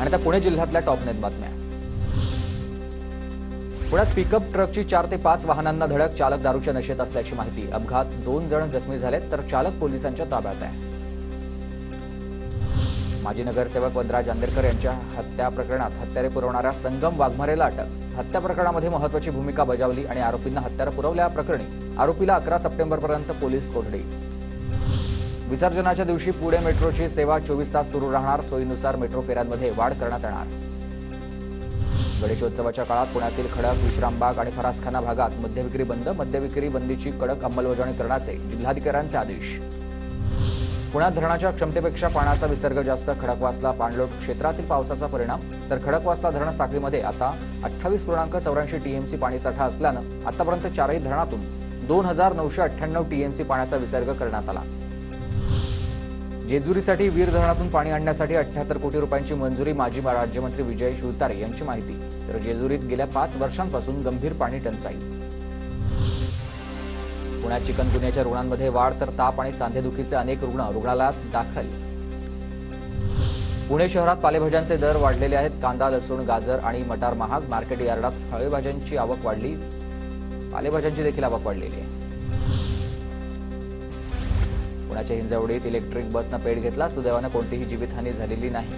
आणि आता पुणे जिल्ह्यातल्या टॉपनेट बातम्या। पुण्यात पिकअप ट्रकची 4 ते 5 वाहनांना धडक, चालक दारूच्या नशेत असल्याची माहिती। अपघात 2 जण जखमी झालेत तर चालक पोलिसांच्या ताब्यात आहे। माजी नगरसेवक वनराज आंदेरकर यांच्या हत्या प्रकरणात हत्यारे पुरवणाऱ्या संगम वाघमारेला अटक। हत्या प्रकरणामध्ये महत्त्वाची भूमिका बजावली आणि आरोपींना हत्यारे पुरवल्या प्रकरणी आरोपीला 11 सप्टेंबरपर्यंत पोलीस कोठडी। विसर्जनाच्या दिवशी पुणे मेट्रोची सेवा 24 तास सुरू राहणार। सोयीनुसार मेट्रो फेऱ्यांमध्ये वाढ करण्यात येणार। गणेशोत्सवाच्या काळात पुण्यातील खडक, विश्रामबाग आणि फरासखाना भागात मद्यविक्री बंद। मद्यविक्री बंदीची कडक अंमलबजावणी करण्याचे जिल्हाधिकाऱ्यांचे आदेश। पुण्यात धरणाच्या क्षमतेपेक्षा पाण्याचा विसर्ग जास्त। खडकवासला पाणलोट क्षेत्रातील पावसाचा परिणाम। तर खडकवासला धरण साखळीमध्ये आता 28.84 टीएमसी पाणीसाठा असल्यानं आतापर्यंत 4ही धरणातून 2998 टीएमसी पाण्याचा विसर्ग करण्यात आला। जेजुरीसाठी वीर धरणातून पाणी आणण्यासाठी 78 कोटी रुपयांची मंजुरी। माजी राज्यमंत्री विजय शिवतारे यांची माहिती। तर जेजुरीत गेल्या 5 वर्षांपासून गंभीर पाणी टंचाई। पुण्यात चिकनगुन्ह्याच्या रुग्णांमध्ये वाढ, तर ताप आणि सांधेदुखीचे अनेक रुग्ण रुग्णालयात दाखल। पुणे शहरात पालेभाज्यांचे दर वाढलेले आहेत। कांदा, लसूण, गाजर आणि मटार महाग। मार्केट यार्डात फळभाज्यांची आवक वाढली, पालेभाज्यांची देखील आवक वाढलेली आहे। पुण्याच्या हिंजवडीत इलेक्ट्रिक बसनं पेट घेतला। सुदैवानं कोणतीही जीवितहानी झालेली नाही।